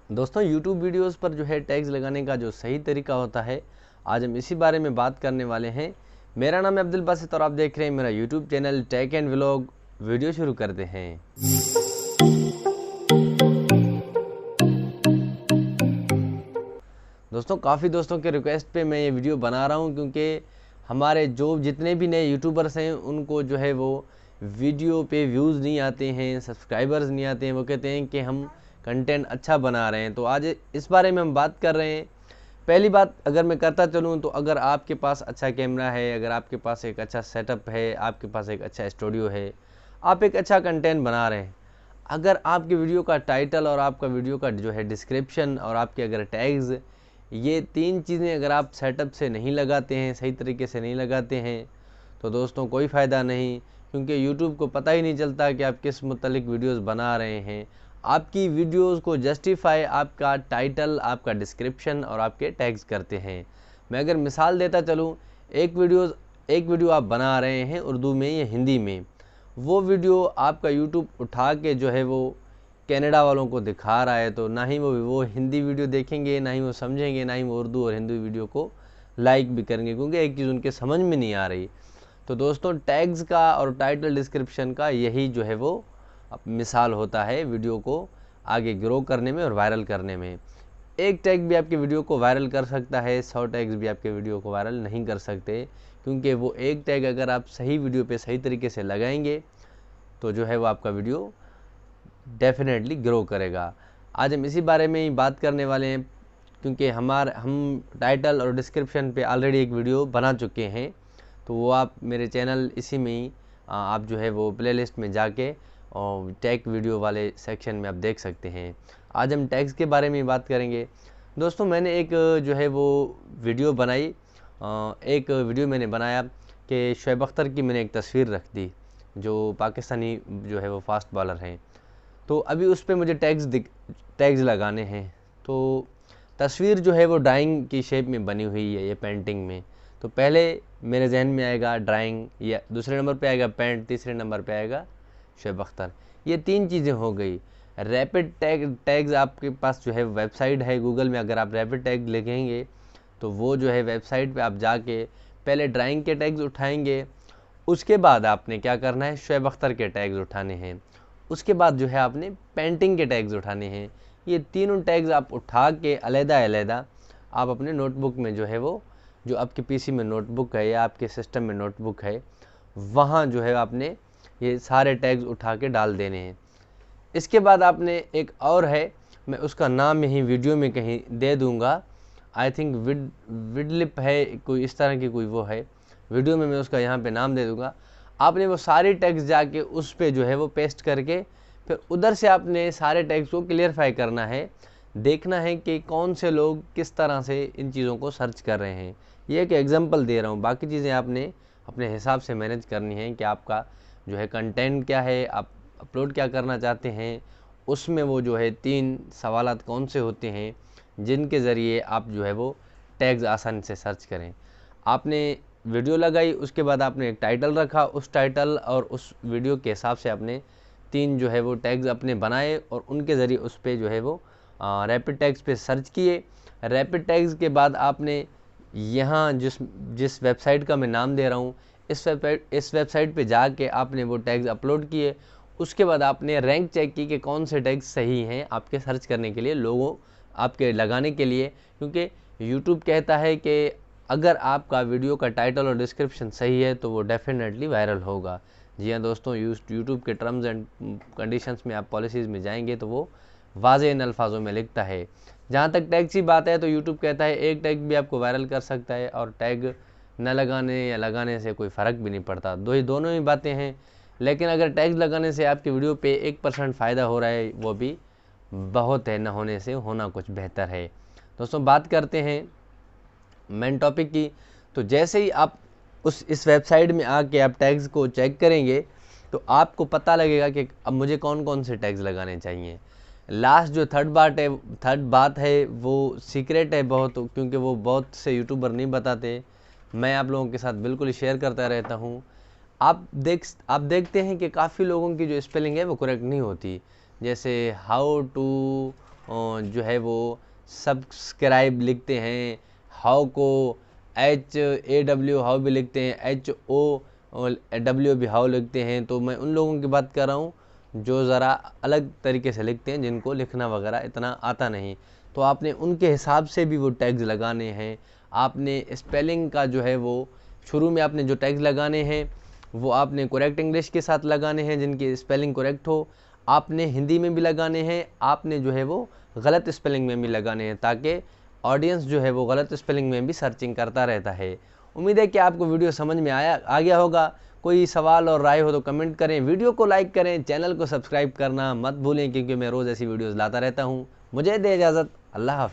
दोस्तों YouTube videos पर जो है टैग्स लगाने का जो सही तरीका होता है, आज हम इसी बारे में बात करने वाले हैं। मेरा नाम है अब्दुल बासित और आप देख रहे हैं मेरा YouTube channel tech and vlog. Video शुरू करते हैं। दोस्तों काफ़ी दोस्तों के रिक्वेस्ट पे मैं ये वीडियो बना रहा हूँ, क्योंकि हमारे जो जितने भी नए यूट्यूबर्स हैं उनको जो है वो वीडियो पे व्यूज़ नहीं आते हैं, सब्सक्राइबर्स नहीं आते हैं। वो कहते हैं कि हम कंटेंट अच्छा बना रहे हैं। तो आज इस बारे में हम बात कर रहे हैं। पहली बात अगर मैं करता चलूँ तो अगर आपके पास अच्छा कैमरा है, अगर आपके पास एक अच्छा सेटअप है, आपके पास एक अच्छा स्टूडियो है, आप एक अच्छा कंटेंट बना रहे हैं, अगर आपकी वीडियो का टाइटल और आपका वीडियो का जो है डिस्क्रिप्शन और आपके अगर टैग्स, ये तीन चीज़ें अगर आप सेटअप से नहीं लगाते हैं, सही तरीके से नहीं लगाते हैं, तो दोस्तों कोई फ़ायदा नहीं। क्योंकि YouTube को पता ही नहीं चलता कि आप किस मुतल्लिक वीडियोस बना रहे हैं। आपकी वीडियोस को जस्टिफाई आपका टाइटल, आपका डिस्क्रिप्शन और आपके टैग्स करते हैं। मैं अगर मिसाल देता चलूँ, एक वीडियो आप बना रहे हैं उर्दू में या हिंदी में, वो वीडियो आपका YouTube उठा के जो है वो कनाडा वालों को दिखा रहा है, तो ना ही वो हिंदी वीडियो देखेंगे, ना ही वो समझेंगे, ना ही वो उर्दू और हिंदी वीडियो को लाइक भी करेंगे, क्योंकि एक चीज़ उनके समझ में नहीं आ रही। तो दोस्तों टैग्स का और टाइटल डिस्क्रिप्शन का यही जो है वो मिसाल होता है वीडियो को आगे ग्रो करने में और वायरल करने में। एक टैग भी आपके वीडियो को वायरल कर सकता है, 100 टैग्स भी आपके वीडियो को वायरल नहीं कर सकते, क्योंकि वो एक टैग अगर आप सही वीडियो पे सही तरीके से लगाएंगे तो जो है वो आपका वीडियो डेफिनेटली ग्रो करेगा। आज हम इसी बारे में ही बात करने वाले हैं, क्योंकि हम टाइटल और डिस्क्रिप्शन पे ऑलरेडी एक वीडियो बना चुके हैं। तो वो आप मेरे चैनल इसी में ही आप जो है वो प्लेलिस्ट में जाके और टैग वीडियो वाले सेक्शन में आप देख सकते हैं। आज हम टैग्स के बारे में बात करेंगे। दोस्तों मैंने एक जो है वो वीडियो बनाई, एक वीडियो मैंने बनाया कि शोएब अख्तर की मैंने एक तस्वीर रख दी, जो पाकिस्तानी जो है वो फास्ट बॉलर हैं। तो अभी उस पर मुझे टैग्स लगाने हैं। तो तस्वीर जो है वो ड्राइंग की शेप में बनी हुई है, ये पेंटिंग में। तो पहले मेरे जहन में आएगा ड्राइंग, या दूसरे नंबर पे आएगा पेंट, तीसरे नंबर पे आएगा शोएब अख्तर। ये तीन चीज़ें हो गई। रैपिड टैग्स आपके पास जो है वेबसाइट है, गूगल में अगर आप रैपिड टैग लिखेंगे तो वो जो है वेबसाइट पे आप जाके पहले ड्राइंग के टैग्स उठाएंगे। उसके बाद आपने क्या करना है, शोएब अख्तर के टैग्स उठाने हैं। उसके बाद जो है आपने पेंटिंग के टैग्स उठाने हैं। ये तीनों टैग्स आप उठा के अलग-अलग आप अपने नोटबुक में जो है वो, जो आपके पीसी में नोटबुक है या आपके सिस्टम में नोटबुक है, वहाँ जो है आपने ये सारे टैग्स उठा के डाल देने हैं। इसके बाद आपने एक और है, मैं उसका नाम यहीं वीडियो में कहीं दे दूँगा, आई थिंक विडलिप है, कोई इस तरह की कोई वो है, वीडियो में मैं उसका यहाँ पे नाम दे दूँगा। आपने वो सारे टैग्स जाके उस पे जो है वो पेस्ट करके फिर उधर से आपने सारे टैग्स को क्लियरफाई करना है, देखना है कि कौन से लोग किस तरह से इन चीज़ों को सर्च कर रहे हैं। ये एक एग्जांपल दे रहा हूँ, बाकी चीज़ें आपने अपने हिसाब से मैनेज करनी है कि आपका जो है कंटेंट क्या है, आप अपलोड क्या करना चाहते हैं, उसमें वो जो है 3 सवालात कौन से होते हैं जिनके ज़रिए आप जो है वो टैग्स आसानी से सर्च करें। आपने वीडियो लगाई, उसके बाद आपने एक टाइटल रखा, उस टाइटल और उस वीडियो के हिसाब से आपने 3 जो है वो टैग्स अपने बनाए और उनके ज़रिए उस पर जो है वो रैपिड टैग्स पे सर्च किए। रैपिड टैग्स के बाद आपने यहाँ जिस जिस वेबसाइट का मैं नाम दे रहा हूँ, इस वेबसाइट पे जाके आपने वो टैग्स अपलोड किए। उसके बाद आपने रैंक चेक की कि कौन से टैग्स सही हैं आपके सर्च करने के लिए, लोगों आपके लगाने के लिए, क्योंकि यूट्यूब कहता है कि अगर आपका वीडियो का टाइटल और डिस्क्रिप्शन सही है तो वो डेफिनेटली वायरल होगा। जी हाँ दोस्तों, यूट्यूब के टर्म्स एंड कंडीशंस में आप पॉलिसीज़ में जाएंगे तो वो वाज़ेह इन अल्फाजों में लिखता है। जहाँ तक टैग की बात है तो यूट्यूब कहता है एक टैग भी आपको वायरल कर सकता है, और टैग न लगाने या लगाने से कोई फ़र्क भी नहीं पड़ता। दोनों ही बातें हैं। लेकिन अगर टैग लगाने से आपकी वीडियो पे 1% फ़ायदा हो रहा है, वो भी बहुत है, न होने से होना कुछ बेहतर है। दोस्तों बात करते हैं मेन टॉपिक की। तो जैसे ही आप इस वेबसाइट में आके आप टैग्स को चेक करेंगे तो आपको पता लगेगा कि अब मुझे कौन कौन से टैग्स लगाने चाहिए। लास्ट जो थर्ड बात है वो सीक्रेट है बहुत, क्योंकि वो बहुत से यूट्यूबर नहीं बताते। मैं आप लोगों के साथ बिल्कुल शेयर करता रहता हूँ। आप देखते हैं कि काफ़ी लोगों की जो स्पेलिंग है वो करेक्ट नहीं होती। जैसे हाउ टू जो है वो सब्सक्राइब लिखते हैं, हाउ को HAW हाउ भी लिखते हैं, HOW भी हाउ लिखते हैं। तो मैं उन लोगों की बात कर रहा हूँ जो ज़रा अलग तरीके से लिखते हैं, जिनको लिखना वगैरह इतना आता नहीं। तो आपने उनके हिसाब से भी वो टैग्स लगाने हैं। आपने स्पेलिंग का जो है वो शुरू में आपने जो टैग्स लगाने हैं वो आपने करेक्ट इंग्लिश के साथ लगाने हैं, जिनकी स्पेलिंग करेक्ट हो। आपने हिंदी में भी लगाने हैं, आपने जो है वो गलत स्पेलिंग में भी लगाने हैं, ताकि ऑडियंस जो है वो गलत स्पेलिंग में भी सर्चिंग करता रहता है। उम्मीद है कि आपको वीडियो समझ में आ गया होगा। कोई सवाल और राय हो तो कमेंट करें, वीडियो को लाइक करें, चैनल को सब्सक्राइब करना मत भूलें, क्योंकि मैं रोज़ ऐसी वीडियोज़ लाता रहता हूँ। मुझे दे इजाज़त, अल्लाह हाफ़िज़।